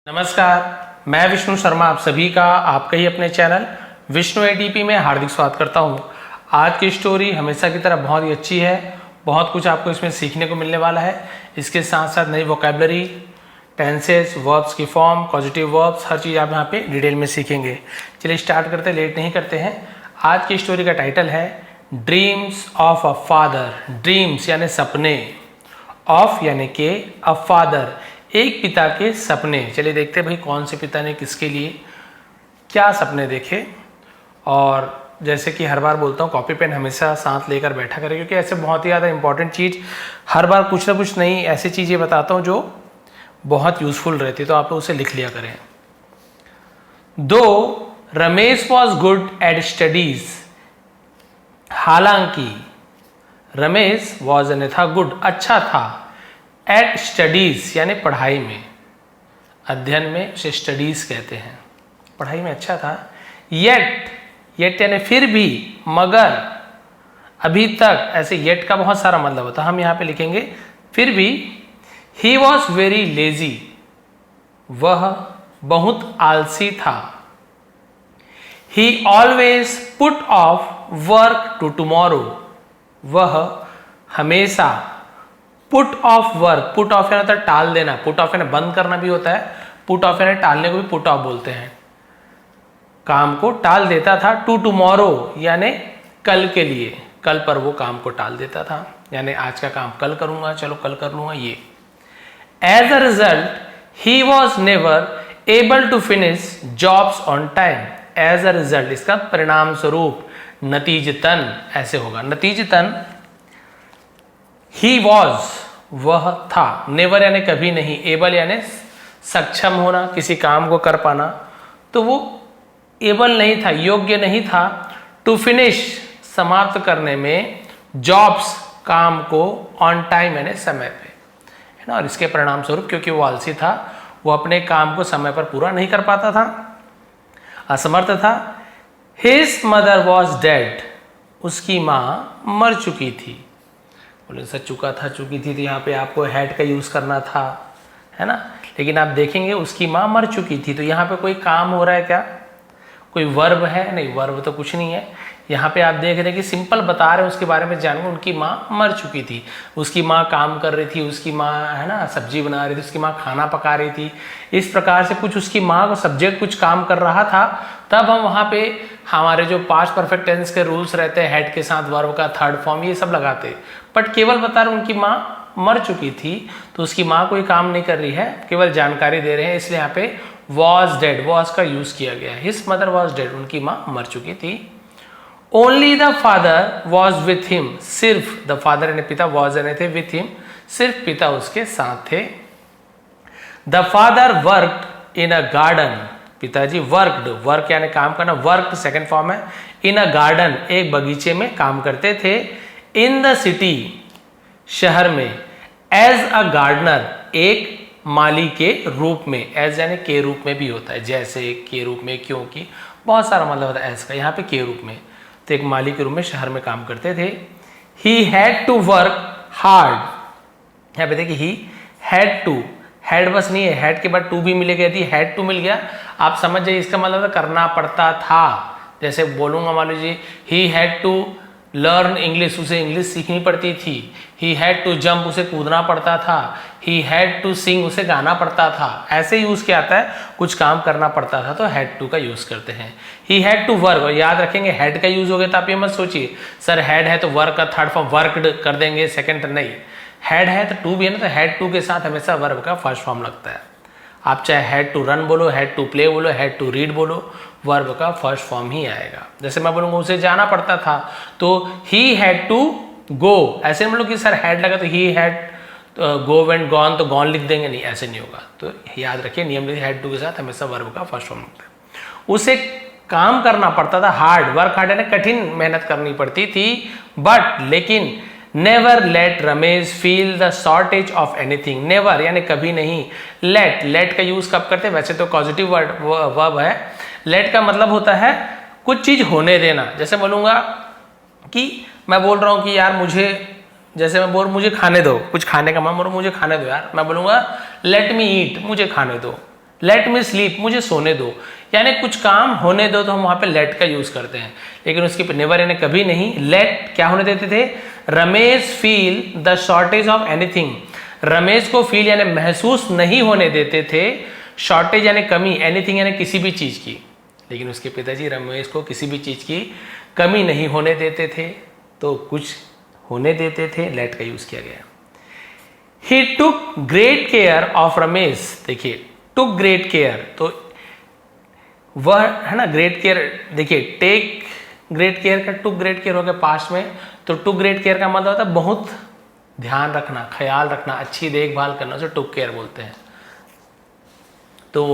नमस्कार, मैं विष्णु शर्मा आप सभी का आपके ही अपने चैनल विष्णु एडीपी में हार्दिक स्वागत करता हूं। आज की स्टोरी हमेशा की तरह बहुत ही अच्छी है, बहुत कुछ आपको इसमें सीखने को मिलने वाला है। इसके साथ साथ नई वोकैबुलरी, टेंसेस, वर्ब्स की फॉर्म, पॉजिटिव वर्ब्स, हर चीज़ आप यहाँ पे डिटेल में सीखेंगे। चलिए स्टार्ट करते, लेट नहीं करते हैं। आज की स्टोरी का टाइटल है dreams of a father. Dreams यानी सपने, ऑफ यानी के, अ फादर एक पिता के सपने। चलिए देखते हैं भाई कौन से पिता ने किसके लिए क्या सपने देखे। और जैसे कि हर बार बोलता हूँ, कॉपी पेन हमेशा साथ लेकर बैठा करें, क्योंकि ऐसे बहुत ही ज़्यादा इंपॉर्टेंट चीज़ हर बार कुछ ना कुछ नई ऐसी चीज़ें बताता हूँ जो बहुत यूजफुल रहती, तो आप लोग उसे लिख लिया करें। दो Ramesh was good at studies, हालांकि रमेश वॉज यानी था, गुड अच्छा था, एट स्टडीज यानी पढ़ाई में, अध्ययन में उसे स्टडीज कहते हैं, पढ़ाई में अच्छा था। येट यानी फिर भी, मगर, अभी तक, ऐसे येट का बहुत सारा मतलब होता है, हम यहाँ पे लिखेंगे फिर भी। ही वॉज वेरी लेजी, वह बहुत आलसी था। He always put off work to tomorrow, वह हमेशा put off work, put off यानी होता है टाल देना, पुट ऑफ यानी बंद करना भी होता है, पुट ऑफ यानी टालने को भी पुट ऑफ बोलते हैं, काम को टाल देता था। टू टुमारो यानी कल के लिए, कल पर वो काम को टाल देता था, यानी आज का काम कल करूंगा, चलो कल कर लूंगा ये। As a result he was never able to finish jobs on time. As a result इसका परिणाम स्वरूप, नतीजतन ऐसे होगा, नतीजतन ही वॉज वह था, नेवर यानी कभी नहीं, एबल यानी सक्षम होना, किसी काम को कर पाना, तो वो एबल नहीं था, योग्य नहीं था, टू फिनिश समाप्त करने में, जॉब्स काम को, ऑन टाइम यानी समय पे, है ना। और इसके परिणाम स्वरूप क्योंकि वो आलसी था, वो अपने काम को समय पर पूरा नहीं कर पाता था, असमर्थ था। हिज मदर वॉज डेड, उसकी माँ मर चुकी थी। बोले सर चुका था, चुकी थी, तो यहाँ पे आपको हैड का यूज़ करना था, है ना। लेकिन आप देखेंगे उसकी माँ मर चुकी थी, तो यहाँ पे कोई काम हो रहा है क्या, कोई वर्ब है? नहीं, वर्ब तो कुछ नहीं है। यहाँ पे आप देख रहे हैं कि सिंपल बता रहे हैं उसके बारे में जानकर, उनकी माँ मर चुकी थी, उसकी माँ काम कर रही थी, उसकी माँ है ना सब्जी बना रही थी, उसकी माँ खाना पका रही थी, इस प्रकार से कुछ उसकी माँ को सब्जेक्ट कुछ काम कर रहा था। तब हम वहाँ पे हमारे जो पास्ट परफेक्ट टेंस के रूल्स रहते हैं, हेड के साथ वर्ब का थर्ड फॉर्म, ये सब लगाते, बट केवल बता रहे उनकी माँ मर चुकी थी, तो उसकी माँ कोई काम नहीं कर रही है, केवल जानकारी दे रहे हैं, इसलिए यहाँ पे वॉज डेड, वॉज का यूज किया गया है। हिज मदर वॉज डेड, उनकी माँ मर चुकी थी। Only the father was with him, सिर्फ द फादर यानी पिता, वॉज यानी थे, विथ हिम सिर्फ पिता उसके साथ थे। The father worked in a garden, पिताजी वर्कड, वर्क यानी काम करना, वर्क सेकेंड फॉर्म है, इन अ गार्डन एक बगीचे में काम करते थे। इन द सिटी शहर में, एज अ गार्डनर एक माली के रूप में, एज यानी के रूप में भी होता है, जैसे के रूप में, क्योंकि बहुत सारा मतलब होता है एज का, यहाँ पे के रूप में, तो एक माली के रूप में शहर में काम करते थे। He had to work hard, यहाँ पे देखिए ही हैड टू, हैड बस नहीं है, हैड के बाद टू भी मिलेगा, यदि हैड टू मिल गया आप समझ जाइए इसका मतलब करना पड़ता था। जैसे बोलूंगा, मान लीजिए he had to learn English, उसे इंग्लिश सीखनी पड़ती थी। ही हैड टू जंप, उसे कूदना पड़ता था। ही हैड टू सिंग, उसे गाना पड़ता था। ऐसे यूज किया आता है, कुछ काम करना पड़ता था तो हैड टू का यूज करते हैं। ही हैड टू वर्क, और याद रखेंगे हेड का यूज हो गया, तो आप ये मत सोचिए सर हेड है तो वर्क का थर्ड फॉर्म वर्कड कर देंगे, सेकंड नहीं, हेड है तो टू भी है ना, तो हेड टू के साथ हमेशा वर्ब का फर्स्ट फॉर्म लगता है। आप चाहे हैड टू रन बोलो, हैड टू प्ले बोलो, हैड टू रीड बोलो, वर्ब का फर्स्ट फॉर्म ही आएगा। जैसे मैं बोलूंगा उसे जाना पड़ता था, तो ही हैड टू गो, ऐसे मतलब कि सर हैड लगा तो he had go went gone, तो गॉन लिख देंगे, नहीं ऐसे नहीं होगा। तो याद रखिए नियम, हैड टू के साथ हमेशा वर्ब का फर्स्ट फॉर्म लगता है। उसे काम करना पड़ता था, हार्ड वर्क, हार्ड यानी कठिन मेहनत करनी पड़ती थी, बट लेकिन never let Ramesh feel the shortage of anything, never यानी कभी नहीं, लेट, लेट का यूज कब करते हैं, वैसे तो पॉजिटिव वर्ब है, लेट का मतलब होता है कुछ चीज होने देना। जैसे बोलूंगा कि मैं बोल रहा हूं कि यार मुझे, जैसे मैं बोल मुझे खाने दो, कुछ खाने का मन, मुझे खाने दो यार, मैं बोलूंगा लेट मी ईट, मुझे खाने दो, लेट मी स्लीप, मुझे सोने दो, यानी कुछ काम होने दो, तो हम वहां पे लेट का यूज करते हैं। लेकिन उसके नेवर यानी कभी नहीं, लेट क्या होने देते थे, Ramesh feel the shortage of anything, Ramesh को फील यानी महसूस नहीं होने देते थे, शॉर्टेज यानी कमी, एनीथिंग यानी किसी भी चीज की। लेकिन उसके पिताजी रमेश को किसी भी चीज की कमी नहीं होने देते थे, तो कुछ होने देते थे, लेट का यूज किया गया। ही टुक ग्रेट केयर ऑफ रमेश, देखिए टुक ग्रेट केयर, तो वह है ना ग्रेट केयर, देखिए टेक ग्रेट केयर का टुक ग्रेट केयर हो गया पास्ट में, तो टुक ग्रेट केयर का मतलब होता है बहुत ध्यान रखना, ख्याल रखना, अच्छी देखभाल करना, उसे टुक केयर बोलते हैं। तो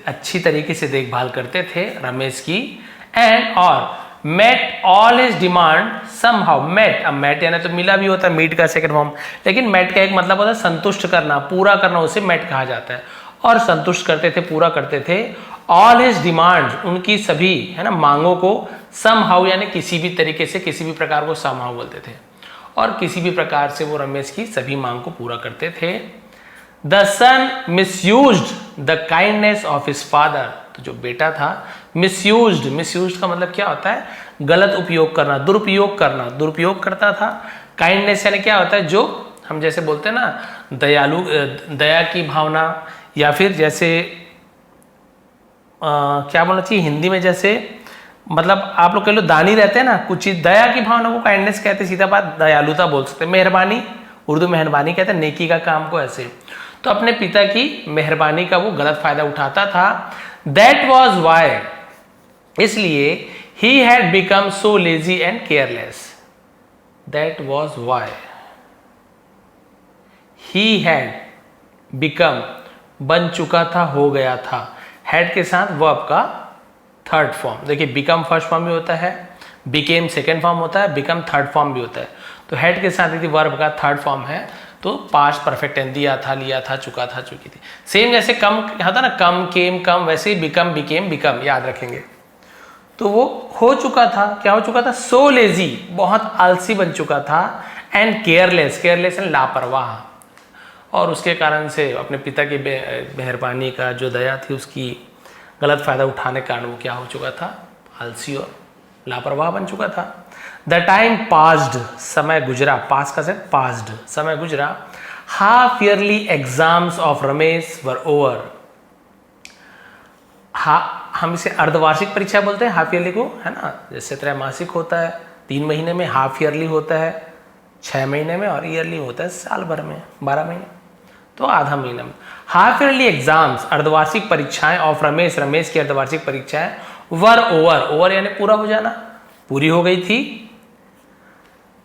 अच्छी तरीके से देखभाल करते थे रमेश की। एंड और met all his demand somehow, met, अब मेट यानी तो मिला भी होता है, मीट का सेकंड फॉर्म, लेकिन मेट का एक मतलब होता है संतुष्ट करना, पूरा करना, उसे मेट कहा जाता है। और संतुष्ट करते थे, पूरा करते थे ऑल हिज डिमांड, उनकी सभी है ना मांगों को, समहाउ यानी किसी भी तरीके से, किसी भी प्रकार को समहाउ बोलते थे, और किसी भी प्रकार से वो रमेश की सभी मांग को पूरा करते थे। The son misused the kindness of his father, तो जो बेटा था मिसयूज्ड, मिसयूज्ड का मतलब क्या होता है, गलत उपयोग करना, दुरुपयोग करना, दुरुपयोग करता था। काइंडनेस यानी क्या होता है, जो हम जैसे बोलते हैं ना दयालु, दया की भावना, या फिर जैसे क्या बोलना चाहिए हिंदी में, जैसे मतलब आप लोग कह लो दानी रहते हैं ना, कुछ चीज दया की भावना को काइंडनेस कहते हैं, सीधा बात दयालुता बोल सकते हैं। मेहरबानी, उर्दू मेहरबानी कहते हैं नेकी का काम को, ऐसे। तो अपने पिता की मेहरबानी का वो गलत फायदा उठाता था। दैट वॉज वाई, इसलिए he had become so lazy and careless, that was why he had become, बन चुका था, हो गया था, हैड के साथ वर्ब का थर्ड फॉर्म, देखिए बिकम फर्स्ट फॉर्म भी होता है, बिकेम सेकेंड फॉर्म होता है, बिकम थर्ड फॉर्म भी होता है। तो हेड के साथ यदि वर्ब का थर्ड फॉर्म है तो पास्ट परफेक्ट टेंस, दिया था, लिया था, चुका था, चुकी थी। सेम जैसे कम होता ना, कम केम कम, वैसे ही बिकम बिकेम बिकम, याद रखेंगे। तो वो हो चुका था, क्या हो चुका था, सो लेजी, बहुत आलसी बन चुका था, एंड केयरलेस, केयरलेस एंड लापरवाह, और उसके कारण से अपने पिता की मेहरबानी का जो दया थी उसकी गलत फायदा उठाने के कारण वो क्या हो चुका था, आलसी और लापरवाह बन चुका था। द टाइम पास्ड, समय गुजरा, पास का से पास्ड, समय गुजरा। Half yearly exams of Ramesh were over, हम इसे अर्धवार्षिक परीक्षा बोलते हैं हाफ ईयरली को, है ना, जैसे त्रैमासिक होता है 3 महीने में, हाफ ईयरली होता है 6 महीने में, और ईयरली होता है साल भर में 12 महीने, तो आधा महीना में। हाफ ईयरली एग्जाम्स, अर्धवार्षिक परीक्षाएं ऑफ रमेश, रमेश की अर्धवार्षिक परीक्षाएं, वर ओवर, ओवर यानी पूरा हो जाना, पूरी हो गई थी।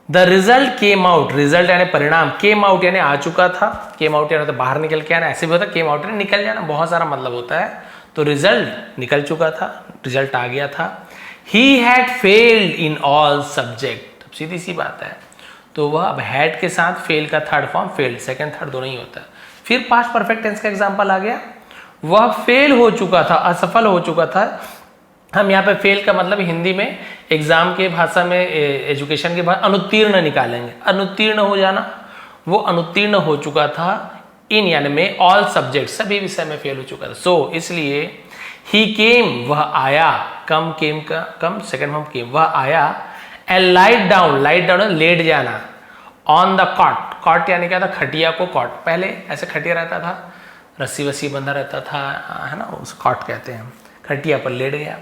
The result came out, result यानी परिणाम, केम आउट यानी आ चुका था, केम आउट यानी तो बाहर निकल के आना, ऐसे भी होता है, केम आउट यानी निकल जाना, बहुत सारा मतलब होता है। तो रिजल्ट निकल चुका था, रिजल्ट आ गया था। He had failed in all subject, सीधी सी बात है, तो वह अब हैड के साथ फेल का third form, failed second third दोनों ही होता है। फिर पास्ट परफेक्ट टेंस का एग्जांपल आ गया, वह फेल हो चुका था, असफल हो चुका था। हम यहाँ पे फेल का मतलब हिंदी में एग्जाम के भाषा में, एजुकेशन के भाषा अनुत्तीर्ण निकालेंगे, अनुत्तीर्ण हो जाना, वो अनुत्तीर्ण हो चुका था, इन यानी में ऑल सब्जेक्ट, सभी विषय में फेल हो चुका था। सो इसलिए ही केम, वह आया, कम केम का कम सेकंड फॉर्म केम, वह आया, and light down, light down let जाना, ऑन द कॉट, कॉट यानी क्या था, खटिया को कॉट, पहले ऐसे खटिया रहता था, रस्सी वस्सी बंधा रहता था, है ना, उस कॉट कहते हैं, खटिया पर लेट गया।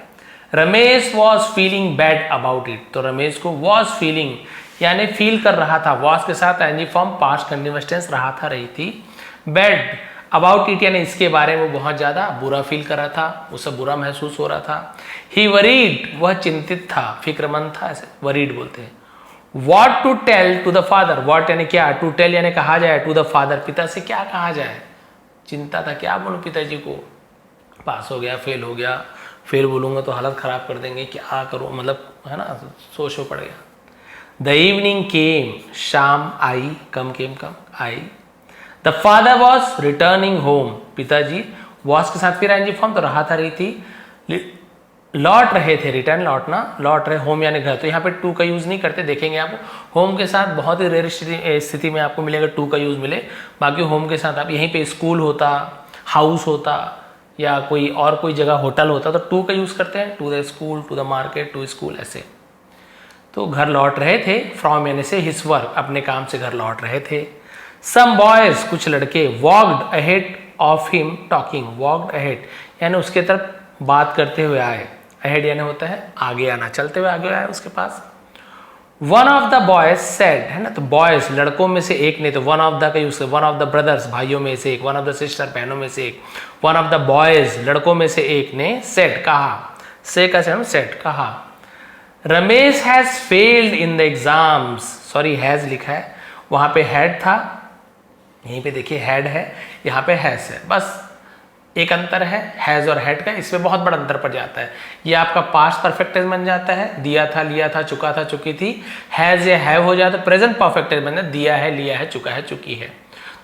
Ramesh was feeling bad about it, तो रमेश को वॉज फीलिंग यानी फील कर रहा था, वॉज के साथ ing form past continuous tense रहा था, रही थी, बैड अबाउट इट यानी इसके बारे में बहुत ज्यादा बुरा फील कर रहा था, उसे बुरा महसूस हो रहा था। ही वरीड, वह चिंतित था, फिक्रमंद था, ऐसे वरीड बोलते हैं। What to tell to the father, what यानी क्या, टू टेल यानी कहा जाए, टू द फादर पिता से क्या कहा जाए, चिंता था, क्या बोलूं पिताजी को, पास हो गया, फेल हो गया, फेल बोलूंगा तो हालत खराब कर देंगे, क्या करूं, मतलब है ना, सोच पड़ गया। द इवनिंग केम, शाम आई, कम केम कम आई। The father was returning home, पिताजी वॉज के साथ फिर एनजी फॉर्म, तो रहा था, रही थी, लौट रहे थे, रिटर्न लौटना, लौट रहे, होम यानी घर, तो यहाँ पे टू का यूज नहीं करते, देखेंगे आप, होम के साथ बहुत ही रेयर स्थिति में आपको मिलेगा टू का यूज मिले, बाकी होम के साथ आप यहीं पे स्कूल होता, हाउस होता, या कोई और कोई जगह होटल होता तो टू का यूज़ करते हैं, to the school, to the market, to school, ऐसे। तो घर लौट रहे थे, फ्रॉम यानी से हिज वर्क, अपने काम से घर लौट रहे थे। सम बॉयज, कुछ लड़के, walked ahead of him talking, walked ahead यानी उसके तरफ बात करते हुए आए। अहेड यानी होता है आगे आना, चलते हुए आगे आए उसके पास। One of the boys said, है ना, तो बॉयज लड़कों में से एक ने, तो वन ऑफ द का use, one of the brothers भाइयों में से एक, वन ऑफ द सिस्टर बहनों में से एक, वन ऑफ द बॉयज लड़कों में से एक ने सेड कहा, से का सेड कहा, Ramesh has failed in the exams, sorry has लिखा है, वहां पे हैड था, यहीं पे देखिए हैड है, यहाँ पे हैज है, बस एक अंतर है हैज और हैड का, इसमें बहुत बड़ा अंतर पड़ जाता है। ये आपका पास्ट परफेक्ट टेंस बन जाता है, दिया था, लिया था, चुका था, चुकी थी। हैज या हैव हो जाता है प्रेजेंट परफेक्ट टेंस बन जाता है, दिया है, लिया है, चुका है, चुकी है।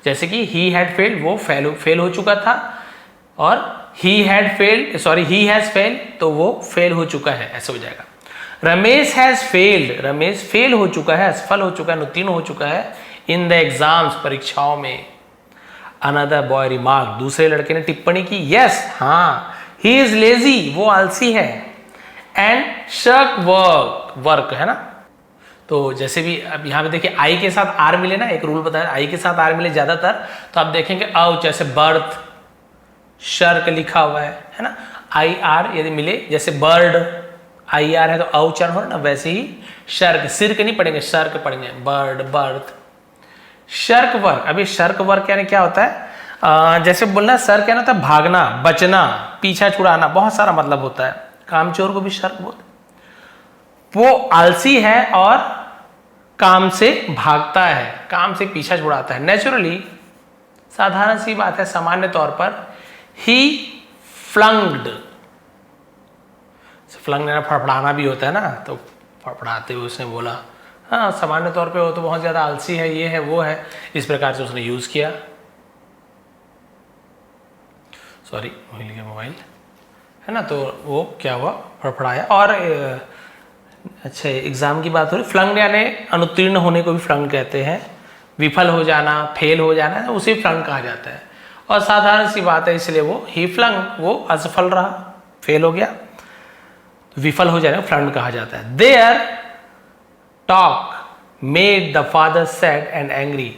जैसे कि ही हैड फेल्ड, वो फेल हो चुका था, और ही had failed, sorry he has failed, तो वो फेल हो चुका है, ऐसे हो जाएगा। Ramesh has failed, Ramesh fail हो चुका है, असफल हो चुका है, उत्तीर्ण हो चुका है, इन द एग्जाम्स, परीक्षाओं में। अनदर बॉय रिमार्क, दूसरे लड़के ने टिप्पणी की, यस, हाँ, ही इज लेजी, वो आलसी है, एंड शर्क वर्क है ना। तो जैसे भी अब यहाँ पे देखिए आई के साथ आर मिले ना, एक रूल बताया, आई के साथ आर मिले ज्यादातर, तो आप देखेंगे अव, जैसे बर्थ, शर्क लिखा हुआ है ना, आई आर यदि मिले, जैसे बर्ड आई आर है तो अव उच्चारण हो रहा है ना, वैसे ही शर्क, सिर्क नहीं पढ़ेंगे, शर्क पढ़ेंगे, बर्ड, बर्थ। शर्क वर्क, अभी शर्क वर्क यानी क्या होता है, जैसे बोलना सर क्या होता है, भागना, बचना, पीछा छुड़ाना, बहुत सारा मतलब होता है। कामचोर को भी शर्क बोलते। वो आलसी है और काम से भागता है, काम से पीछा छुड़ाता है। नेचुरली, साधारण सी बात है, सामान्य तौर पर ही फ्लंग्ड, फ्लंग फड़फड़ाना भी होता है ना, तो फड़फड़ाते हुए उसने बोला, हाँ सामान्य तौर पे वो तो बहुत ज्यादा आलसी है, ये है, वो है, इस प्रकार से उसने यूज किया। सॉरी, मोबाइल है ना, तो वो क्या हुआ, फड़फड़ाया। और अच्छा, एग्जाम की बात हो रही, फ्लंग यानी अनुत्तीर्ण होने को भी फ्लंग कहते हैं, विफल हो जाना, फेल हो जाना, उसे फ्लंग कहा जाता है। और साधारण सी बात है, इसलिए वो ही फ्लंग, वो असफल रहा, फेल हो गया, विफल हो जाने फ्लंग कहा जाता है। Their talk made the father sad and angry,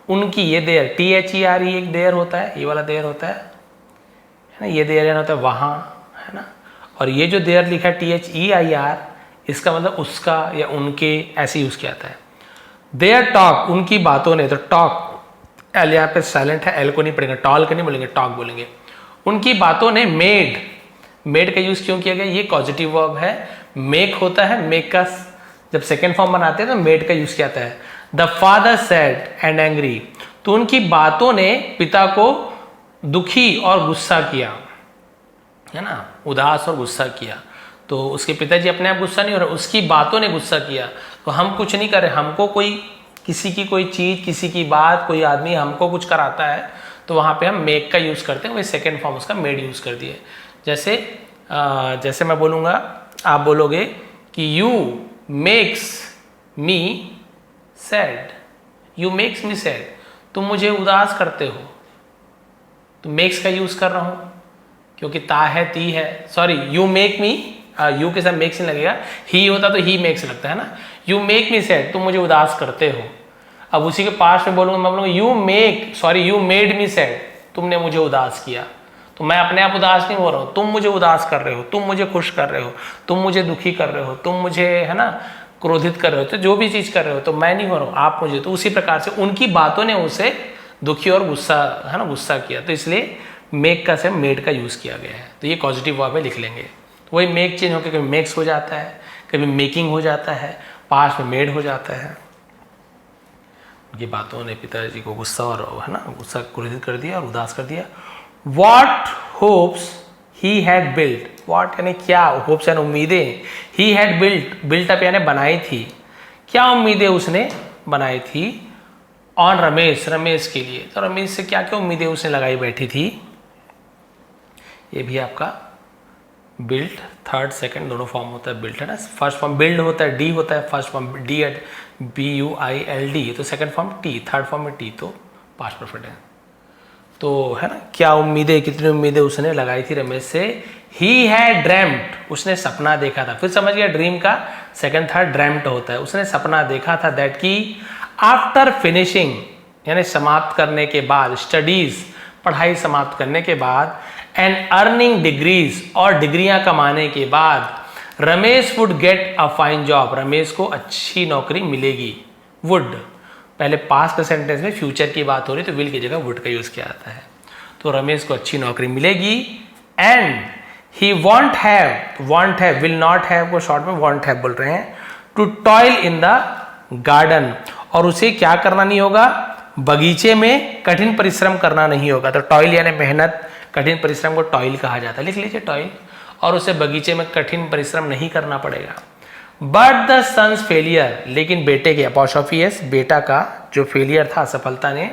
उनकी ये देयर, THERE एक देयर होता है, ये वाला देयर होता है ना, ये देयर होता है वहां, है ना। और ये जो देयर लिखा है THEIR, इसका मतलब उसका या उनके, ऐसे यूज किया जाता है। देयर टॉक, उनकी बातों ने, तो टॉक एल यहाँ पे साइलेंट है, एल को नहीं पढ़ेंगे, टॉक नहीं बोलेंगे, टॉक बोलेंगे। उनकी बातों ने मेड, मेड का यूज क्यों किया गया, ये पॉजिटिव वर्ब है, मेक होता है, मेक का जब सेकेंड फॉर्म बनाते हैं तो मेड का यूज किया जाता है। The father sad and angry, तो उनकी बातों ने पिता को दुखी और गुस्सा किया, है ना, उदास और गुस्सा किया। तो उसके पिताजी अपने आप गुस्सा नहीं हो रहे, उसकी बातों ने गुस्सा किया। तो हम कुछ नहीं कर रहे, हमको कोई किसी की कोई चीज, किसी की बात, कोई आदमी हमको कुछ कराता है, तो वहां पे हम मेक का यूज करते हैं, वही सेकेंड फॉर्म उसका मेड यूज कर दिए। जैसे मैं बोलूंगा, आप बोलोगे कि you makes me sad, you makes me sad, तुम मुझे उदास करते हो। तो मेक्स का यूज कर रहा हूं क्योंकि ता है, ती है, sorry, you make me, you के साथ मेक्स नहीं लगेगा, ही होता तो ही मेक्स लगता है ना। यू मेक मी सैड, तुम मुझे उदास करते हो। अब उसी के पास में बोलूंगा, मैं बोलूंगा यू मेड मी सैड, तुमने मुझे उदास किया। तो मैं अपने आप उदास नहीं हो रहा हूं, तुम मुझे उदास कर रहे हो, तुम मुझे खुश कर रहे हो, तुम मुझे दुखी कर रहे हो, तुम मुझे, है ना, क्रोधित कर रहे हो, तो जो भी चीज कर रहे हो, तो मैं नहीं हो रहा हूं, आप मुझे। तो उसी प्रकार से उनकी बातों ने उसे दुखी और गुस्सा, है ना, गुस्सा किया। तो इसलिए मेक का से मेड का यूज किया गया है। तो ये पॉजिटिव वर्ब में लिख लेंगे। वही मेक चेंज होकर कभी मेक्स हो जाता है, कभी मेकिंग हो जाता है, पास्ट में मेड हो जाता है। उनकी बातों ने पिताजी को गुस्सा और, है ना, गुस्सा, क्रोधित कर दिया और उदास कर दिया। What hopes he had built, what यानी क्या, hopes यानी उम्मीदें, he had built up यानी बनाई थी, क्या उम्मीदें उसने बनाई थी, on रमेश, रमेश के लिए। तो रमेश से क्या क्या उम्मीदें उसने लगाई बैठी थी। ये भी आपका बिल्ट, थर्ड सेकंड दोनों फॉर्म होता है बिल्ट, है ना। फर्स्ट फॉर्म बिल्ड होता है, डी होता है, first form D Ed BUILD, तो second form T, third form में टी, तो पास्ट परफेक्ट है। तो है ना, क्या उम्मीदें, कितनी उम्मीदें उसने लगाई थी रमेश से। ही हैड ड्रेम्ट, उसने सपना देखा था। फिर समझ गया ड्रीम का सेकंड था ड्रेम्ट होता है। उसने सपना देखा था दैट की आफ्टर फिनिशिंग, यानी समाप्त करने के बाद, स्टडीज पढ़ाई समाप्त करने के बाद, एंड अर्निंग डिग्रीज और डिग्रियां कमाने के बाद, Ramesh would get a fine job, Ramesh को अच्छी नौकरी मिलेगी। वुड पहले पास्ट के सेंटेंस में फ्यूचर की बात हो रही तो विल की जगह वुड का यूज किया जाता है। तो रमेश को अच्छी नौकरी मिलेगी। And he won't have will not have को शॉर्ट में वॉन्ट हैव बोल रहे हैं, to toil in the garden, और उसे क्या करना नहीं होगा, बगीचे में कठिन परिश्रम करना नहीं होगा। तो टॉयल यानी मेहनत, कठिन परिश्रम को टॉयल कहा जाता है, लिख लीजिए टॉयल। और उसे बगीचे में कठिन परिश्रम नहीं करना पड़ेगा। बट द सन्स फेलियर, लेकिन बेटे के, अपॉस्ट्रोफी एस, बेटा का जो फेलियर था, असफलता ने,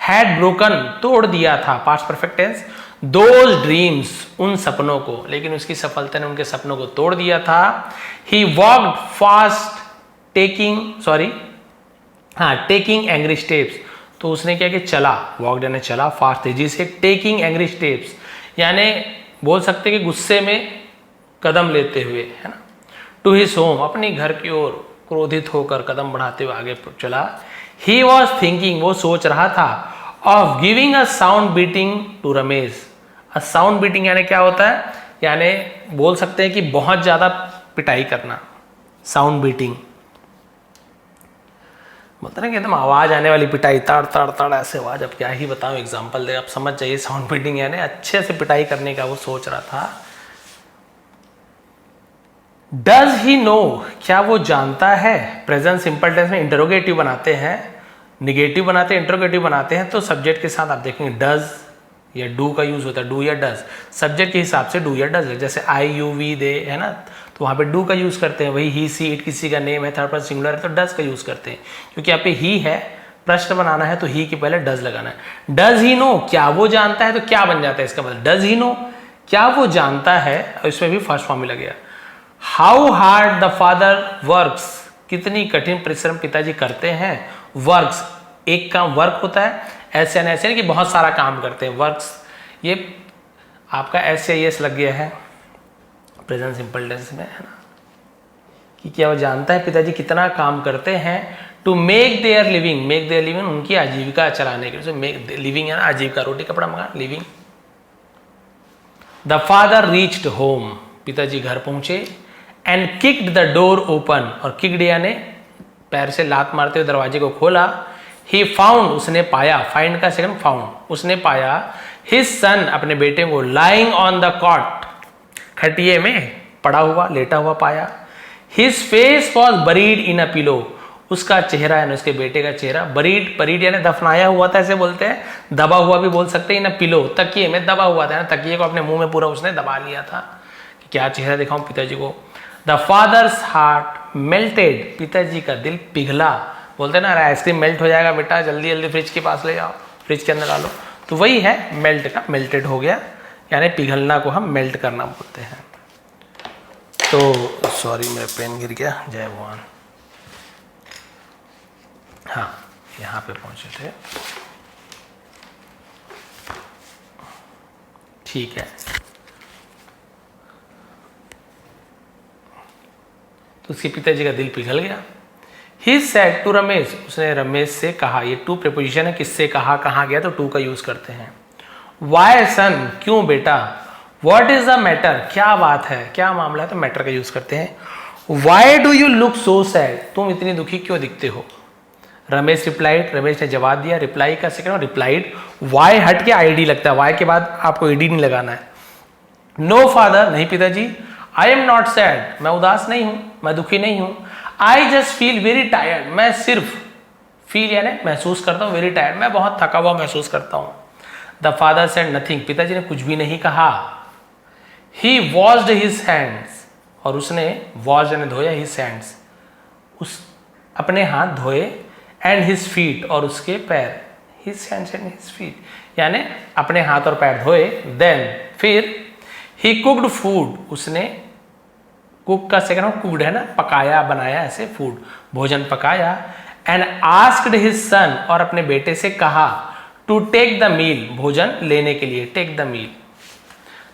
हैड ब्रोकन, तोड़ दिया था, past perfect tense, those dreams, उन सपनों को, लेकिन उसकी सफलता ने उनके सपनों को तोड़ दिया था। He walked fast taking angry steps, तो उसने क्या कि चला, वॉक्ड यानी चला, फास्ट तेजी से, टेकिंग एंग्री स्टेप्स यानी बोल सकते कि गुस्से में कदम लेते हुए, है ना, टू हिज होम, अपनी घर की ओर क्रोधित होकर कदम बढ़ाते हुए आगे चला। ही वॉज थिंकिंग, वो सोच रहा था, of giving a sound beating to Ramesh. A sound beating यानी क्या होता है, यानी बोल सकते हैं कि बहुत ज्यादा पिटाई करना, साउंड बीटिंग बोलते ना कि एकदम आवाज आने वाली पिटाई, तड़ तड़ तड़ ऐसे आवाज। अब क्या ही बताऊं, एग्जांपल दे, आप समझ जाइए। साउंड बीटिंग यानी अच्छे से पिटाई करने का वो सोच रहा था। डज ही नो, क्या वो जानता है, प्रेजेंट सिंपल टेंस में इंटरोगेटिव बनाते हैं, निगेटिव बनाते हैं, इंटरोगेटिव बनाते हैं, तो सब्जेक्ट के साथ आप देखेंगे डज या डू का यूज होता है, डू या डज, सब्जेक्ट के हिसाब से डू या डज है। जैसे आई यू वी दे, है ना, तो वहां पे डू का यूज करते हैं। वही ही सी इट किसी का नेम है, थर्ड पर्सन सिंगुलर है, तो डज का यूज करते हैं। क्योंकि यहाँ पे ही है, प्रश्न बनाना है तो ही के पहले डज लगाना है। डज ही नो, क्या वो जानता है, तो क्या बन जाता है इसका मतलब, डज ही नो, क्या वो जानता है, इसमें भी फर्स्ट फॉर्म लग गया। How hard the father works, कितनी कठिन परिश्रम पिताजी करते हैं। वर्क्स, एक काम वर्क होता है, ऐसे नहीं कि बहुत सारा काम करते हैं, वर्क्स, ये आपका ऐसे एस लग गया है प्रेजेंट सिंपल टेंस में, है ना, कि क्या वो जानता है पिताजी कितना काम करते हैं। To make their living, make their living उनकी आजीविका चलाने के लिए, मेक लिविंग है ना, आजीविका, रोटी कपड़ा मकान, living. The father reached home, पिताजी घर पहुंचे। And kicked the door open, और किक्ड यानी पैर से लात मारते हुए दरवाजे को खोला। ही फाउंड, उसने पाया, फाइंड का सेकंड फाउंड, उसने पाया, हिज सन, अपने बेटे को, लाइंग ऑन द कॉट, खटिए में पड़ा हुआ, लेटा हुआ पाया। His face was buried in a pillow, उसका चेहरा यानी उसके बेटे का चेहरा, बरीड, बरीड यानी दफनाया हुआ था, ऐसे बोलते हैं, दबा हुआ भी बोल सकते हैं। इन अ पिलो, तकिए में दबा हुआ था, तकिए को अपने मुंह में पूरा उसने दबा लिया था, कि क्या चेहरा दिखाऊं पिताजी को। द फादर्स हार्ट मेल्टेड, पिताजी का दिल पिघला, बोलते ना आइसक्रीम मेल्ट हो जाएगा बेटा, जल्दी जल्दी फ्रिज के पास ले जाओ, फ्रिज के अंदर डालो, तो वही है मेल्ट का, मेल्टेड हो गया, यानी पिघलना को हम मेल्ट करना बोलते हैं। तो सॉरी मेरा पेन गिर गया, जय भगवान। हाँ, यहाँ पे पहुंचे थे, ठीक है। तो उसके पिताजी का दिल पिघल गया। ही सेड टू रमेश, उसने रमेश से कहा, ये टू प्रीपोजिशन है, किससे कहा, कहाँ गया, तो टू का यूज करते हैं। वाई सन, क्यों बेटा। व्हाट इज द मैटर, क्या बात है, क्या मामला है, तो मैटर का यूज करते हैं। Why do you look so sad, तुम इतनी दुखी क्यों दिखते हो। रमेश रिप्लाइड, रमेश ने जवाब दिया, रिप्लाई का सेकंड रिप्लाइड, वाई हट के आईडी लगता है, वाई के बाद आपको ईडी नहीं लगाना है। नो फादर, नहीं पिताजी। आई एम नॉट सैड, मैं उदास नहीं हूं, मैं दुखी नहीं हूं। I just feel very tired, मैं सिर्फ, फील यानी महसूस करता हूं, वेरी टायर्ड, मैं बहुत थका हुआ महसूस करता हूं। द फादर सेड नथिंग, पिताजी ने कुछ भी नहीं कहा। ही वॉश्ड हिज हैंड्स, और उसने वॉश यानी धोया, हिज हैंड्स, उस अपने हाथ धोए। एंड हिज फीट, और उसके पैर, his hands and his feet यानी अपने हाथ और पैर धोए। देन, फिर ही कुक्ड फूड, उसने, कुक का सेकंड कुक्ड है ना, पकाया, बनाया, ऐसे फूड, भोजन पकाया। एंड आस्क्ड हिज सन, और अपने बेटे से कहा, टू टेक द मील, भोजन लेने के लिए, टेक द मील।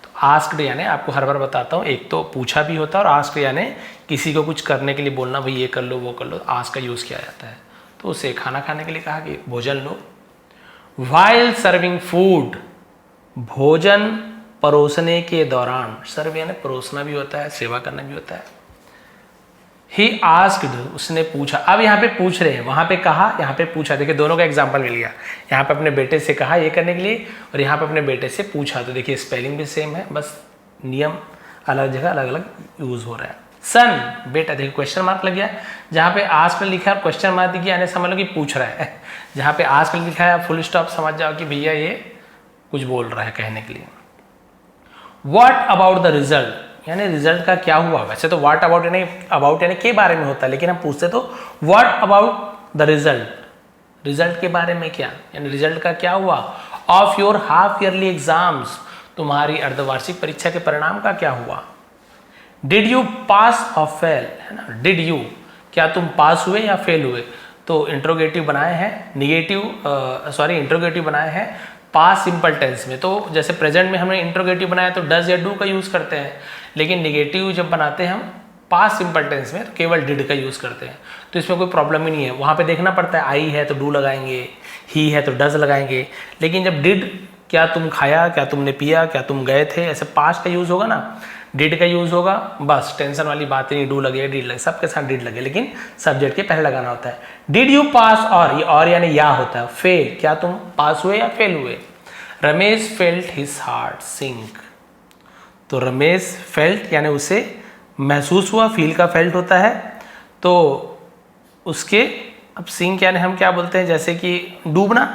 तो आस्क्ड यानी आपको हर बार बताता हूँ, एक तो पूछा भी होता है और आस्क्ड यानी किसी को कुछ करने के लिए बोलना, भाई ये कर लो वो कर लो, आस्क का यूज़ किया जाता है। तो उसे खाना खाने के लिए कहा कि भोजन लो। वाइल सर्विंग फूड, भोजन परोसने के दौरान, सर्व यानी परोसना भी होता है, सेवा करना भी होता है। ही आस्क्ड, उसने पूछा। अब यहाँ पे पूछ रहे हैं, वहाँ पे कहा, यहाँ पे पूछा। देखिए दोनों का एग्जाम्पल मिल गया। यहाँ पे अपने बेटे से कहा ये करने के लिए और यहाँ पे अपने बेटे से पूछा। तो देखिए स्पेलिंग भी सेम है, बस नियम अलग जगह अलग अलग यूज हो रहा है। सन, बेटा, देखिए क्वेश्चन मार्क लग गया। जहाँ पे आस्क्ड लिखा है क्वेश्चन मार्क दिखिए, यानी समझ लो कि पूछ रहा है। जहाँ पे आस्क्ड लिखा है फुल स्टॉप, समझ जाओ कि भैया ये कुछ बोल रहा है कहने के लिए। व्हाट अबाउट द रिजल्ट, यानी रिजल्ट का क्या हुआ। वैसे तो व्हाट अबाउट यानी अबाउट यानी के बारे में होता है, लेकिन हम पूछते तो what about the result, result के बारे में क्या, यानी रिजल्ट का क्या हुआ। Of your half yearly exams, तुम्हारी अर्धवार्षिक परीक्षा के परिणाम का क्या हुआ। डिड यू पास और फेल, है ना, डिड यू, क्या तुम पास हुए या फेल हुए। तो इंट्रोगेटिव बनाए हैं, इंट्रोगेटिव बनाए हैं पास सिंपल टेंस में। तो जैसे प्रेजेंट में हमने इंट्रोगेटिव बनाया तो डज या डू का यूज करते हैं, लेकिन निगेटिव जब बनाते हैं हम पास सिंपल टेंस में तो केवल डिड का यूज करते हैं। तो इसमें कोई प्रॉब्लम ही नहीं है। वहाँ पे देखना पड़ता है, आई है तो डू लगाएंगे, ही है तो डज लगाएंगे, लेकिन जब डिड, क्या तुम खाया, क्या तुमने पिया, क्या तुम गए थे, ऐसे पास्ट का यूज होगा ना, डिड का यूज होगा, बस टेंशन वाली बात नहीं, डू लगे डिड लगे, सबके साथ डिड लगे, लेकिन सब्जेक्ट के पहले लगाना होता है। डिड यू पास, और ये और यानी या होता है। फेल, क्या तुम पास हुए या फेल हुए। Ramesh felt his heart sink, तो रमेश फेल्ट यानी उसे महसूस हुआ, फील का फेल्ट होता है, तो उसके, अब सिंक यानी हम क्या बोलते हैं, जैसे कि डूबना,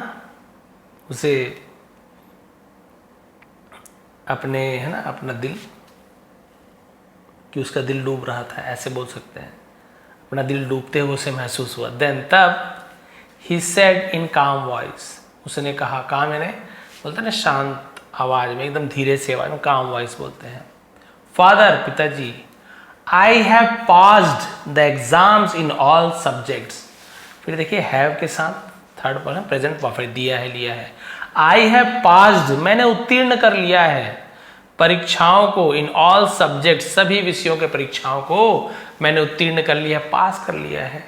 उसे अपने, है ना, अपना दिल, कि उसका दिल डूब रहा था, ऐसे बोल सकते हैं, अपना दिल डूबते हुए उसे महसूस हुआ। देन तब ही सेड इन काम वॉइस, उसने कहा, काम यानी बोलते हैं ना शांत आवाज में, एकदम धीरे से आवाज में काम वॉइस बोलते हैं। फादर, पिताजी, I have passed the exams in all subjects. फिर देखिए हैव के साथ थर्ड पर्सन प्रेजेंट परफेक्ट दिया है, लिया है। आई हैव पास्ड, मैंने उत्तीर्ण कर लिया है परीक्षाओं को, इन ऑल सब्जेक्ट, सभी विषयों के परीक्षाओं को मैंने उत्तीर्ण कर लिया, पास कर लिया है।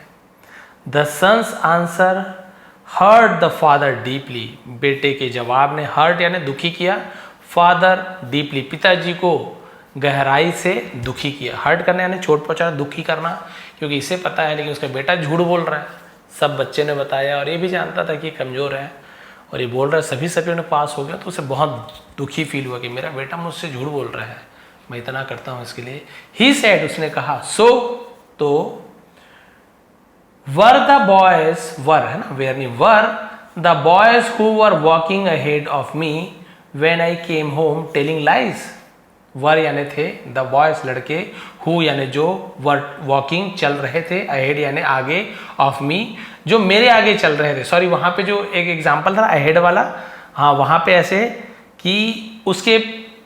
The son's answer hurt the father deeply, बेटे के जवाब ने हर्ट यानी दुखी किया, फादर डीपली, पिताजी को गहराई से दुखी किया। हर्ट करना यानी चोट पहुंचाना, दुखी करना, क्योंकि इसे पता है लेकिन उसका बेटा झूठ बोल रहा है, सब बच्चे ने बताया और ये भी जानता था कि कमज़ोर है और ये बोल रहा है, सभी सभी ने पास हो गया, तो उसे बहुत दुखी फील हुआ कि मेरा बेटा मुझसे झूठ बोल रहा है, मैं इतना करता हूँ इसके लिए। ही सेड, उसने कहा, सो, तो वर द बॉयज, वर है ना, वेयर नहीं, were the boys who were walking ahead of me when I came home telling lies. Were यानी थे, द बॉयज लड़के, हु यानी जो, वर वॉकिंग चल रहे थे, अहेड यानी आगे, ऑफ मी जो मेरे आगे चल रहे थे। सॉरी, वहां पे जो एक एग्जांपल था अहेड वाला, हाँ वहां पे ऐसे कि उसके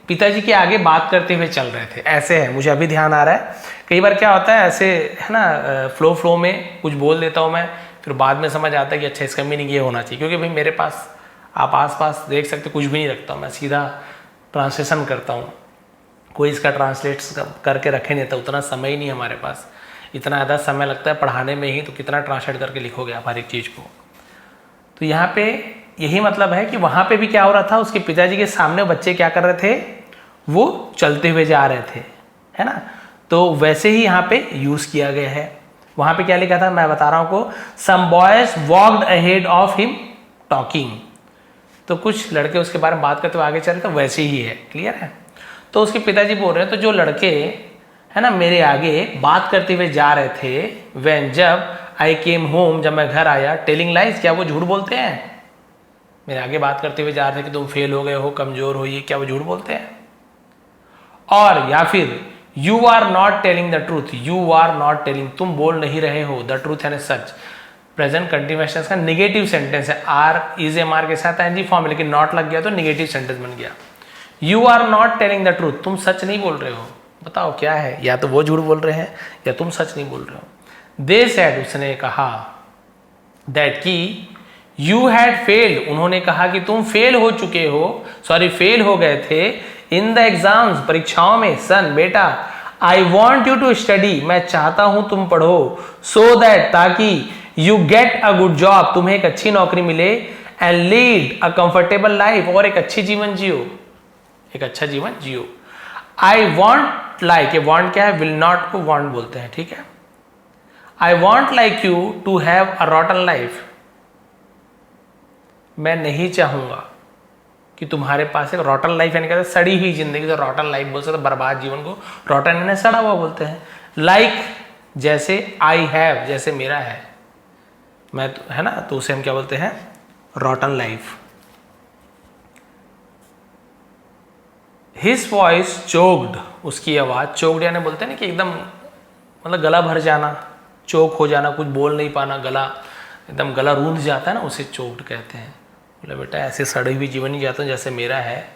पिताजी के आगे बात करते हुए चल रहे थे, ऐसे है, मुझे अभी ध्यान आ रहा है। कई बार क्या होता है ऐसे, है ना, फ्लो में कुछ बोल देता हूँ मैं, फिर बाद में समझ आता है कि अच्छा इसका मीनिंग ये होना चाहिए, क्योंकि भाई मेरे पास आप आसपास देख सकते कुछ भी नहीं रखता हूँ, मैं सीधा ट्रांसलेशन करता हूँ, कोई इसका ट्रांसलेट करके रखे नहीं था, उतना समय ही नहीं हमारे पास, इतना ज़्यादा समय लगता है पढ़ाने में ही, तो कितना ट्रांसलेट करके लिखोगे आप हर एक चीज़ को। तो यहाँ पे यही मतलब है कि वहाँ पे भी क्या हो रहा था, उसके पिताजी के सामने बच्चे क्या कर रहे थे, वो चलते हुए जा रहे थे, है ना, तो वैसे ही यहाँ पे यूज़ किया गया है। वहाँ पे क्या लिखा था मैं बता रहा हूँ को, some boys walked ahead of him talking, तो कुछ लड़के उसके बारे में बात करते हुए आगे चल रहे थे, वैसे ही है, क्लियर है। तो उसके पिताजी बोल रहे हैं, तो जो लड़के है ना मेरे आगे बात करते हुए जा रहे थे, व्हेन जब, आई केम होम जब मैं घर आया, टेलिंग लाइज क्या वो झूठ बोलते हैं, मेरे आगे बात करते हुए जा रहे थे कि तुम फेल हो गए हो, कमजोर हो, ये क्या वो झूठ बोलते हैं। और या फिर you are not telling the truth, you are not telling, तुम बोल नहीं रहे हो, द ट्रूथ यानी सच, प्रेजेंट कंटिन्यूअस टेंस का नेगेटिव सेंटेंस है, आर इज एम आर के साथ एनजी फॉर्म, लेकिन नॉट लग गया तो नेगेटिव सेंटेंस बन गया। You are not telling the truth, तुम सच नहीं बोल रहे हो, बताओ क्या है, या तो वो झूठ बोल रहे हैं या तुम सच नहीं बोल रहे हो। दे सेड, उसने कहा, दैट की यू हैड फेल्ड, उन्होंने कहा कि तुम फेल हो चुके हो, सॉरी फेल हो गए थे इन द एग्जाम्स, परीक्षाओं में। सन, बेटा, I want you to study, मैं चाहता हूं तुम पढ़ो, सो दैट, ताकि you get a good job, तुम्हें एक अच्छी नौकरी मिले, and lead a comfortable life, और एक अच्छी जीवन जियो, एक अच्छा जीवन जियो। आई वॉन्ट लाइक, ये वॉन्ट क्या है, विल नॉट को वॉन्ट बोलते हैं, ठीक है। I won't like you to have a rotten life, मैं नहीं चाहूंगा कि तुम्हारे पास एक रॉटन लाइफ, यानी कहते हैं सड़ी हुई जिंदगी, तो रॉटन लाइफ बोल सकते, बर्बाद जीवन को रॉटन यानी सड़ा हुआ बोलते हैं। लाइक जैसे आई हैव, जैसे मेरा है, मैं तो, है ना, तो उसे हम क्या बोलते हैं, रॉटन लाइफ। हिज वॉइस चोक्ड, उसकी आवाज, चोक्ड यानी बोलते हैं ना कि एकदम मतलब गला भर जाना, चोक हो जाना, कुछ बोल नहीं पाना, गला एकदम गला रूंध जाता है ना, उसे चोक्ड कहते हैं। बोले बेटा ऐसे सड़े हुए जीवन ही जाता हूँ जैसे मेरा है।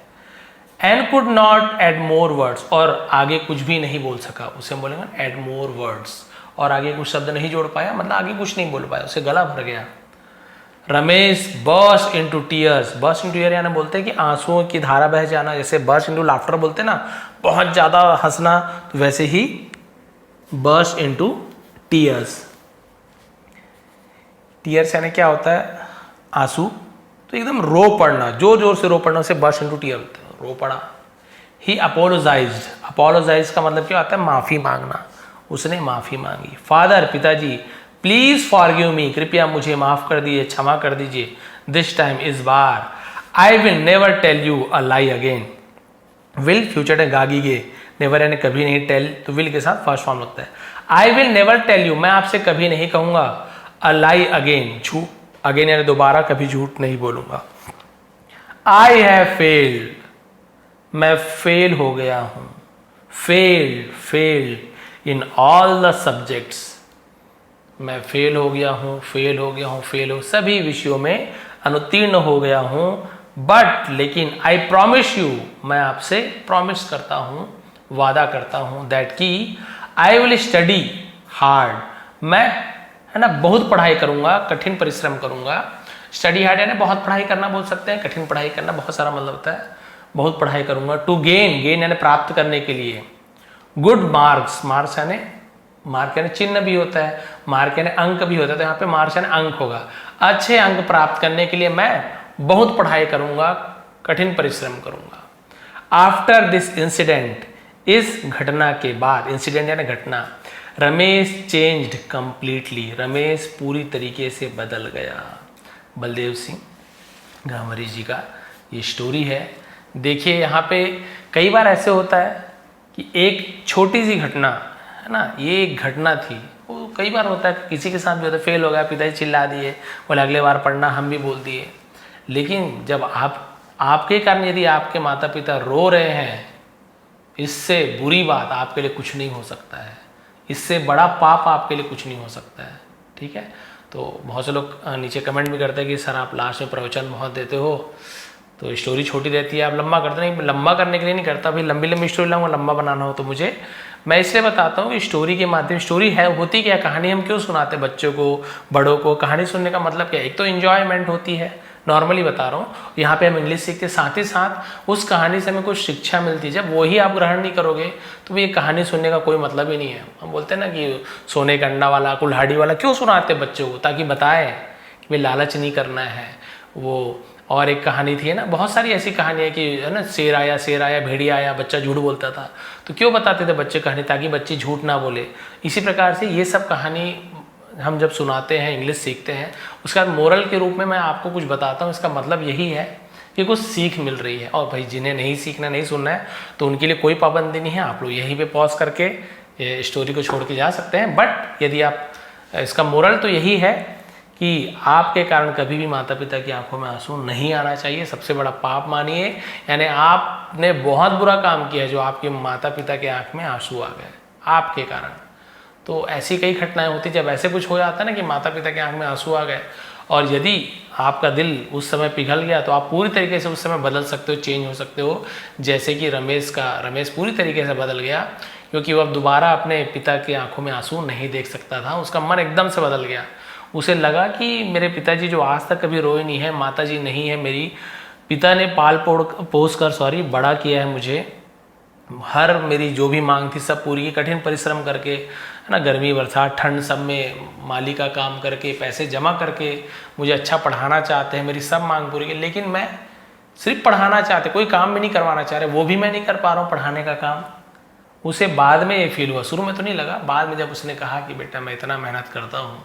And could not add more words, और आगे कुछ भी नहीं बोल सका, उसे हम बोलेंगे एड मोर वर्ड्स, और आगे कुछ शब्द नहीं जोड़ पाया, मतलब आगे कुछ नहीं बोल पाया, उसे गला भर गया। Ramesh burst into tears, burst into tear यानी बोलते हैं कि आंसुओं की धारा बह जाना, जैसे बर्स्ट इनटू लाफ्टर बोलते हैं ना, बहुत ज्यादा हंसना, तो वैसे ही बर्स्ट इनटू टीयर्स। टीयर्स यानी क्या होता है, आंसू, तो एकदम रो पड़ना, जोर जोर से रो पड़ना, उसे बर्स्ट इनटू टीयर बोलते हैं, रो पड़ा। ही अपोलोजाइज्ड, अपोलोजाइज का मतलब क्या होता है, माफी मांगना, उसने माफी मांगी। फादर, पिताजी, प्लीज फॉरगिव मी, कृपया मुझे माफ कर दीजिए, क्षमा कर दीजिए। दिस टाइम, इस बार, I will never tell you a lie again. Will future में गागी गे, नेवर यानी कभी नहीं, टेल तो विल के साथ फर्स्ट फॉर्म लगता है। I will never tell you, मैं आपसे कभी नहीं कहूंगा, अ लाई अगेन, झूठ, अगेन यानी दोबारा कभी झूठ नहीं बोलूंगा। आई हैव फेल्ड, मैं फेल हो गया हूं, failed in all the subjects, मैं फेल हो गया हूं, फेल हो गया हूं, फेल हो, सभी विषयों में अनुत्तीर्ण हो गया हूं। बट लेकिन, आई प्रॉमिस यू, मैं आपसे प्रॉमिस करता हूं, वादा करता हूं, दैट की आई विल स्टडी हार्ड, मैं, है ना, बहुत पढ़ाई करूंगा, कठिन परिश्रम करूंगा। स्टडी हार्ड यानी बहुत पढ़ाई करना बोल सकते हैं, कठिन पढ़ाई करना बहुत सारा मतलब होता है, बहुत पढ़ाई करूंगा। टू गेन, गेन यानी प्राप्त करने के लिए। गुड मार्क्स, मार्क्स यानी, मार्क यानी चिन्ह भी होता है, मार्क यानी अंक भी होता है, तो यहाँ पे मार्क्स यानी अंक होगा। अच्छे अंक प्राप्त करने के लिए मैं बहुत पढ़ाई करूंगा, कठिन परिश्रम करूंगा। आफ्टर दिस इंसिडेंट, इस घटना के बाद, इंसिडेंट यानी घटना, रमेश चेंज्ड कंप्लीटली, रमेश पूरी तरीके से बदल गया। बलदेव सिंह गांवरी जी का ये स्टोरी है। देखिए यहाँ पे कई बार ऐसे होता है कि एक छोटी सी घटना, है ना, ये एक घटना थी, वो कई बार होता है किसी के साथ भी होता है, फेल हो गया, पिताजी चिल्ला दिए, बोले अगले बार पढ़ना, हम भी बोल दिए। लेकिन जब आपके कारण यदि आपके माता पिता रो रहे हैं, इससे बुरी बात आपके लिए कुछ नहीं हो सकता है, इससे बड़ा पाप आपके लिए कुछ नहीं हो सकता है, ठीक है। तो बहुत से लोग नीचे कमेंट भी करते हैं कि सर आप लास्ट में प्रवचन बहुत देते हो, तो स्टोरी छोटी रहती है, आप लंबा करते नहीं, लंबा करने के लिए नहीं करता, भाई लंबी लंबी स्टोरी लाऊंगा, लंबा बनाना हो तो मुझे, मैं इसलिए बताता हूँ कि स्टोरी के माध्यम, स्टोरी है होती क्या, कहानी हम क्यों सुनाते हैं बच्चों को, बड़ों को, कहानी सुनने का मतलब क्या है, एक तो एंजॉयमेंट होती है, नॉर्मली बता रहा हूँ, यहाँ पे हम इंग्लिश सीखते, साथ ही साथ उस कहानी से हमें कुछ शिक्षा मिलती है। जब वही आप ग्रहण नहीं करोगे तो ये कहानी सुनने का कोई मतलब ही नहीं है। हम बोलते हैं ना कि सोने का अंडा वाला, कुल्हाड़ी वाला क्यों सुनाते बच्चों को, ताकि बताए कि भाई लालच नहीं करना है वो। और एक कहानी थी, है ना, बहुत सारी ऐसी कहानियाँ कि, है ना, शेर आया, भेड़िया आया, बच्चा झूठ बोलता था, तो क्यों बताते थे बच्चे कहानी, ताकि बच्चे झूठ ना बोले। इसी प्रकार से ये सब कहानी हम जब सुनाते हैं, इंग्लिश सीखते हैं, उसके बाद मोरल के रूप में मैं आपको कुछ बताता हूँ, इसका मतलब यही है कि कुछ सीख मिल रही है। और भाई जिन्हें नहीं सीखना, नहीं सुनना है, तो उनके लिए कोई पाबंदी नहीं है, आप लोग यहीं पे पॉज करके ये स्टोरी को छोड़ के जा सकते हैं। बट यदि आप, इसका मोरल तो यही है कि आपके कारण कभी भी माता पिता की आंखों में आंसू नहीं आना चाहिए, सबसे बड़ा पाप मानिए, यानी आपने बहुत बुरा काम किया जो आपके माता पिता के आंख में आंसू आ गए आपके कारण। तो ऐसी कई घटनाएं होती, जब ऐसे कुछ हो जाता है ना कि माता पिता के आंख में आंसू आ गए, और यदि आपका दिल उस समय पिघल गया, तो आप पूरी तरीके से उस समय बदल सकते हो, चेंज हो सकते हो। जैसे कि रमेश पूरी तरीके से बदल गया, क्योंकि वो अब दोबारा अपने पिता की आंखों में आंसू नहीं देख सकता था, उसका मन एकदम से बदल गया। उसे लगा कि मेरे पिताजी जो आज तक कभी रोए नहीं है, माताजी नहीं है मेरी, पिता ने पाल पोस कर बड़ा किया है मुझे, हर मेरी जो भी मांग थी सब पूरी की, कठिन परिश्रम करके, है ना, गर्मी बरसात ठंड सब में माली का काम करके, पैसे जमा करके मुझे अच्छा पढ़ाना चाहते हैं, मेरी सब मांग पूरी की, लेकिन मैं सिर्फ पढ़ाना चाहते, कोई काम भी नहीं करवाना चाह रहे, वो भी मैं नहीं कर पा रहा हूँ पढ़ाने का काम। उसे बाद में ये फील हुआ, शुरू में तो नहीं लगा, बाद में जब उसने कहा कि बेटा मैं इतना मेहनत करता हूँ,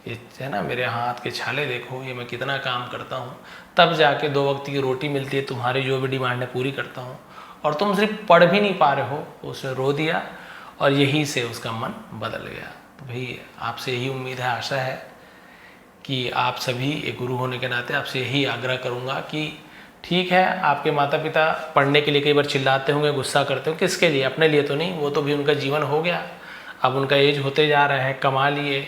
ये है ना मेरे हाथ के छाले देखो, ये मैं कितना काम करता हूँ, तब जाके 2 वक्त की रोटी मिलती है, तुम्हारी जो भी डिमांड है पूरी करता हूँ, और तुम सिर्फ पढ़ भी नहीं पा रहे हो। उसने रो दिया और यहीं से उसका मन बदल गया। तो भाई आपसे यही उम्मीद है, आशा है कि आप सभी एक गुरु होने के नाते आपसे यही आग्रह करूँगा कि ठीक है, आपके माता पिता पढ़ने के लिए कई बार चिल्लाते होंगे, गुस्सा करते होंगे, किसके लिए? अपने लिए तो नहीं, वो तो भी उनका जीवन हो गया, अब उनका एज होते जा रहा है, कमा लिए,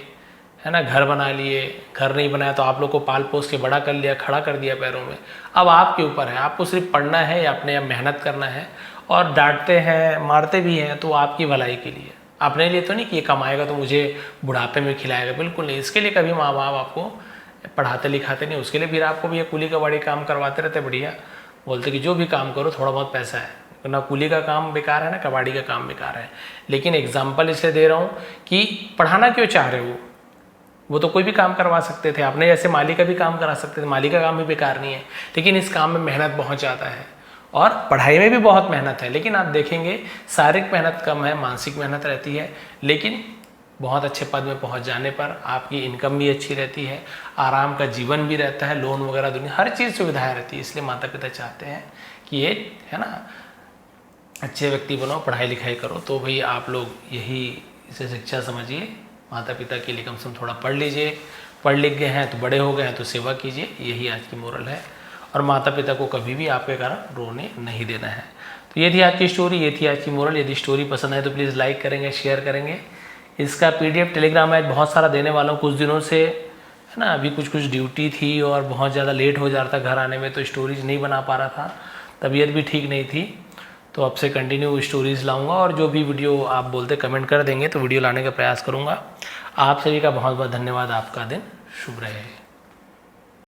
है ना, घर बना लिए, घर नहीं बनाया तो आप लोग को पाल पोस के बड़ा कर लिया, खड़ा कर दिया पैरों में, अब आपके ऊपर है, आपको सिर्फ पढ़ना है या अपने आप मेहनत करना है, और डांटते हैं मारते भी हैं तो आपकी भलाई के लिए, अपने लिए तो नहीं कि ये कमाएगा तो मुझे बुढ़ापे में खिलाएगा, बिल्कुल नहीं। इसके लिए कभी माँ बाप आपको पढ़ाते लिखाते नहीं, उसके लिए फिर आपको भी ये कुली का बड़ी काम करवाते रहते, बढ़िया बोलते कि जो भी काम करो थोड़ा बहुत पैसा है, ना कुली का काम बेकार है ना कबाड़ी का काम बेकार है। लेकिन एग्जाम्पल इसलिए दे रहा हूँ कि पढ़ाना क्यों चाह रहे हो, वो तो कोई भी काम करवा सकते थे, आपने जैसे माली का भी काम करा सकते थे, माली का काम भी बेकार नहीं है, लेकिन इस काम में मेहनत बहुत ज़्यादा है और पढ़ाई में भी बहुत मेहनत है। लेकिन आप देखेंगे शारीरिक मेहनत कम है, मानसिक मेहनत रहती है, लेकिन बहुत अच्छे पद में पहुंच जाने पर आपकी इनकम भी अच्छी रहती है, आराम का जीवन भी रहता है, लोन वगैरह दुनिया हर चीज़ सुविधाएं रहती है। इसलिए माता पिता चाहते हैं कि ये है ना अच्छे व्यक्ति बनो, पढ़ाई लिखाई करो। तो भाई आप लोग यही इसे शिक्षा समझिए, माता पिता के लिए कम से कम थोड़ा पढ़ लीजिए, पढ़ लिख गए हैं तो बड़े हो गए हैं तो सेवा कीजिए, यही आज की मोरल है। और माता पिता को कभी भी आपके कारण रोने नहीं देना है। तो ये थी आज की स्टोरी, ये थी आज की मोरल। यदि स्टोरी पसंद आए तो प्लीज़ लाइक करेंगे, शेयर करेंगे। इसका PDF टेलीग्राम में बहुत सारा देने वाला हूँ कुछ दिनों से, है ना, अभी कुछ ड्यूटी थी और बहुत ज़्यादा लेट हो जा रहा था घर आने में, तो स्टोरीज नहीं बना पा रहा था, तबीयत भी ठीक नहीं थी, तो अब से कंटिन्यू स्टोरीज़ लाऊंगा। और जो भी वीडियो आप बोलते कमेंट कर देंगे तो वीडियो लाने का प्रयास करूँगा। आप सभी का बहुत बहुत धन्यवाद। आपका दिन शुभ रहे।